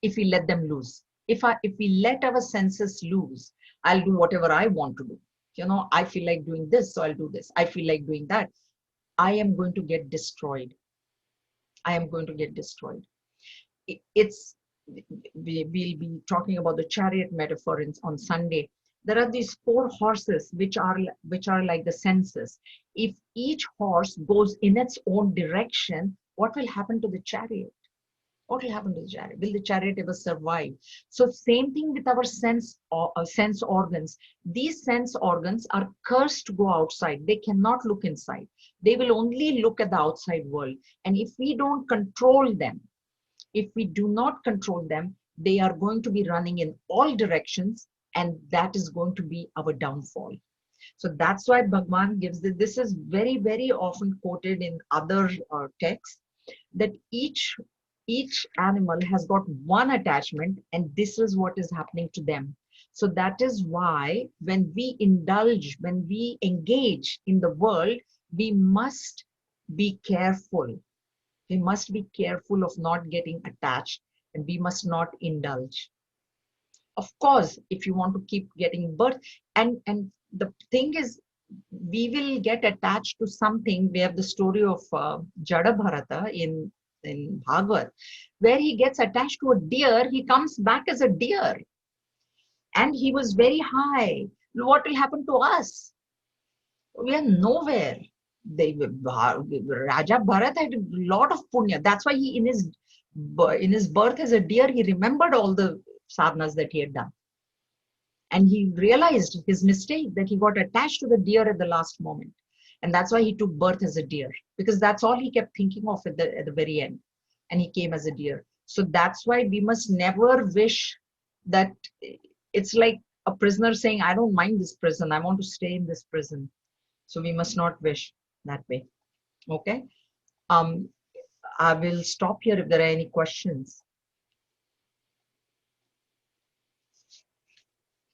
if we let them loose? If we let our senses loose, I'll do whatever I want to do. I feel like doing this, so I'll do this. I feel like doing that. I am going to get destroyed. I am going to get destroyed. We'll be talking about the chariot metaphor on Sunday. There are these 4 horses which are like the senses. If each horse goes in its own direction, what will happen to the chariot? What will happen to the chariot? Will the chariot ever survive? So same thing with our sense organs. These sense organs are cursed to go outside. They cannot look inside. They will only look at the outside world. And if we don't control them, if we do not control them, they are going to be running in all directions, and that is going to be our downfall. So that's why Bhagwan gives this is very, very often quoted in other texts, that each animal has got one attachment, and this is what is happening to them. So that is why when we indulge, when we engage in the world, we must be careful. We must be careful of not getting attached, and we must not indulge. Of course, if you want to keep getting birth, and the thing is, we will get attached to something. We have the story of Jada Bharata in Bhagavad, where he gets attached to a deer. He comes back as a deer, and he was very high. What will happen to us? We are nowhere. Raja Bharat had a lot of punya. That's why he, in his birth as a deer, he remembered all the sadhanas that he had done. And he realized his mistake, that he got attached to the deer at the last moment. And that's why he took birth as a deer, because that's all he kept thinking of at the very end. And he came as a deer. So that's why we must never wish that. It's like a prisoner saying, I don't mind this prison. I want to stay in this prison. So we must not wish that way. Okay. I will stop here if there are any questions.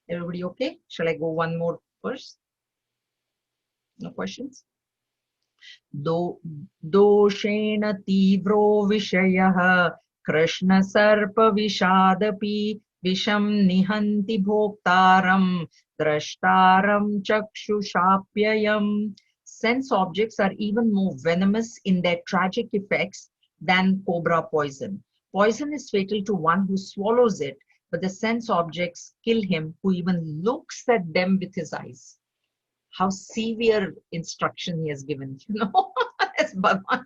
Everybody okay? Shall I go one more verse? No questions? दोषेण तीव्रो विषयः कृष्ण सर्प विषादपि विषं निहन्ति भोक्तारं द्रष्टारं चक्षुषाप्ययम्. Sense objects are even more venomous in their tragic effects than cobra poison. Poison is fatal to one who swallows it, but the sense objects kill him who even looks at them with his eyes. How severe instruction he has given, as Bhagwan.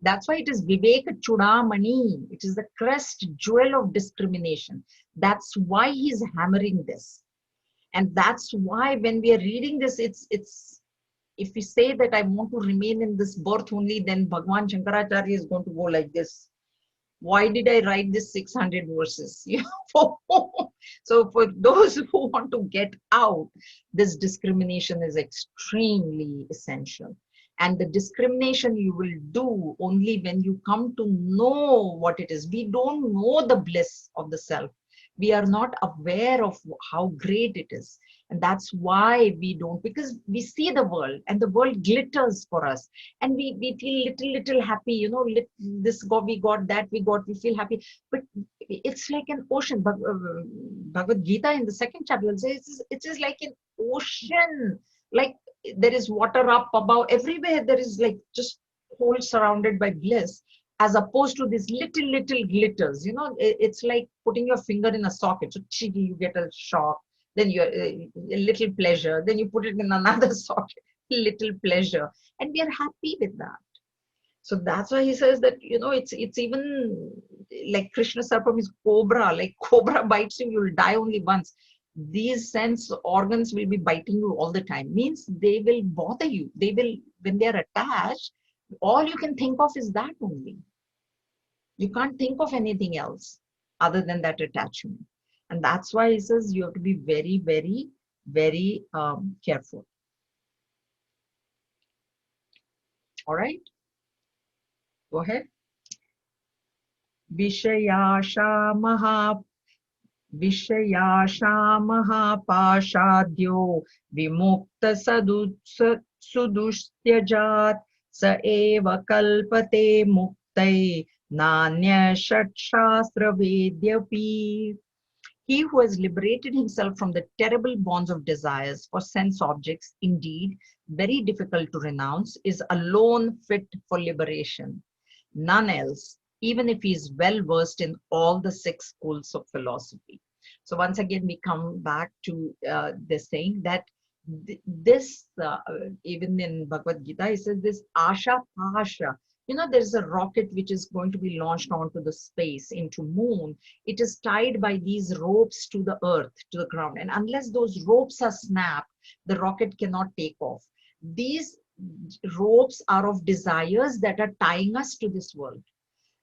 That's why it is Vivekachudamani. It is the crest jewel of discrimination. That's why he's hammering this. And that's why when we are reading this, it's if we say that I want to remain in this birth only, then Bhagwan Shankaracharya is going to go like this. Why did I write this 600 verses? So for those who want to get out, this discrimination is extremely essential. And the discrimination you will do only when you come to know what it is. We don't know the bliss of the self. We are not aware of how great it is. And that's why we don't, because we see the world and the world glitters for us. And we feel little happy, this got, we got, that we got, we feel happy. But it's like an ocean. Bhagavad Gita in the 2nd chapter says it is like an ocean. Like there is water up above, everywhere there is like just whole surrounded by bliss, as opposed to these little glitters. It's like putting your finger in a socket. So you get a shock. Then you a little pleasure, then you put it in another socket, little pleasure, and we are happy with that. So that's why he says that, it's even like Krishna Sarpam is cobra, like cobra bites you, you'll die only once. these sense organs will be biting you all the time. Means they will bother you. They will, when they are attached, all you can think of is that only. You can't think of anything else other than that attachment. And that's why he says you have to be very, very, very careful. All right, go ahead. Vishayasha महापाशाद्यो विमुक्त सुदुष्त्यजात् स एव कल्पते मुक्तये नान्य षट्शास्त्र वेद्यपि. He who has liberated himself from the terrible bonds of desires for sense objects, indeed very difficult to renounce, is alone fit for liberation. None else, even if he is well versed in all the 6 schools of philosophy. So once again, we come back to this saying that this, even in Bhagavad Gita, he says this Asha Pasha. You know, there's a rocket which is going to be launched onto the space, into moon. It is tied by these ropes to the earth, to the ground. And unless those ropes are snapped, the rocket cannot take off. These ropes are of desires that are tying us to this world.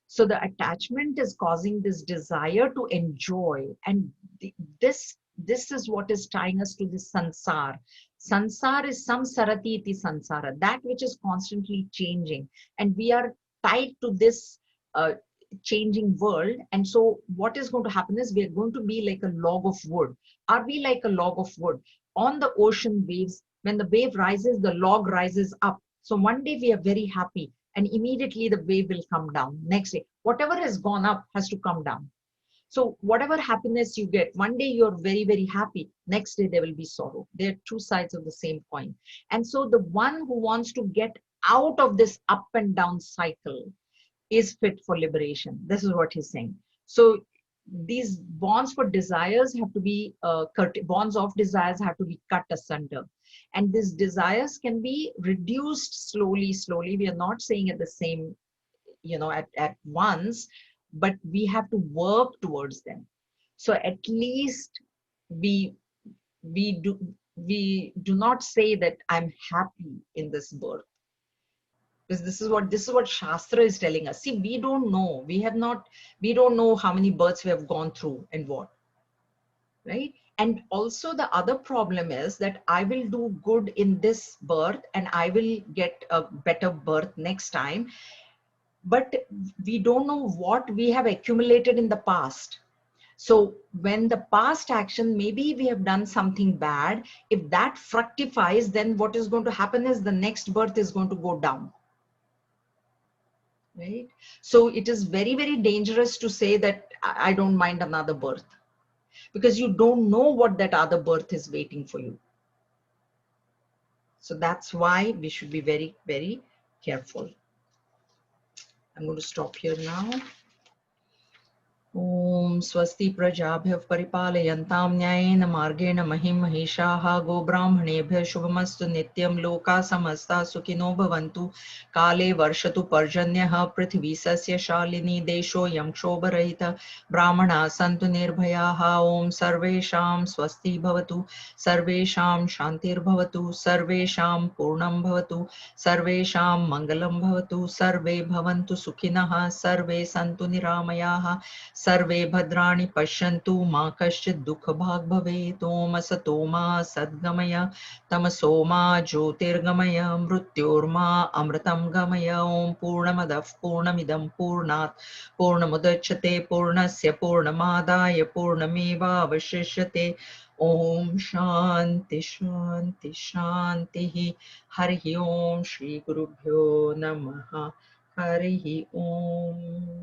So the attachment is causing this desire to enjoy, and this is what is tying us to this sansar. Sansar is samsarati iti sansara, that which is constantly changing, and we are tied to this changing world. And so what is going to happen is we are going to be like a log of wood. Are we like a log of wood on the ocean waves? When the wave rises, the log rises up. So one day we are very happy, and immediately the wave will come down. Next day, whatever has gone up has to come down. So whatever happiness you get, one day you're very, very happy. Next day there will be sorrow. They're two sides of the same coin. And so the one who wants to get out of this up and down cycle is fit for liberation. This is what he's saying. So these bonds for desires have to be bonds of desires have to be cut asunder, and these desires can be reduced slowly. We are not saying at the same, at once, but we have to work towards them. So at least we do not say that I'm happy in this birth, because this is what Shastra is telling us. See, we don't know. We don't know how many births we have gone through and what, right? And also the other problem is that I will do good in this birth and I will get a better birth next time. But we don't know what we have accumulated in the past. So when the past action, maybe we have done something bad, if that fructifies, then what is going to happen is the next birth is going to go down. Right? So it is very, very dangerous to say that I don't mind another birth, because you don't know what that other birth is waiting for you. So that's why we should be very, very careful. I'm going to stop here now. Om Swasti Prajabhya Paripalayantam Nyayena Margena Mahim Mahishaha Go Brahmanebhya Shubhamastu Nityam Loka Samasta Sukhino Bhavantu Kale Varshatu Parjanyaha Prithvi Sasya Shalini Desho Yam Shobharahita Brahmana Santu Nirbhayaha Om Sarvesham Swasti Bhavatu Sarvesham Shantir Bhavatu Sarvesham Purnam Bhavatu Sarvesham Mangalam Bhavatu Sarve Bhavantu Sukhinaha Sarve Santu Niramayaha सर्वे भद्राणि पश्यन्तु मा कश्चित् दुःखभाग् भवेत् ओम असतो मा सद्गमय तमसो मा ज्योतिर्गमय मृत्योर्मा अमृतं गमय ओम पूर्णमदः पूर्णमिदं पूर्णात् पूर्णमुदच्यते पूर्णस्य पूर्णमादाय पूर्णमेवावशिष्यते ओम शांति शांति शांतिः हरिः ओम श्री गुरुभ्यो नमः हरिः ओम.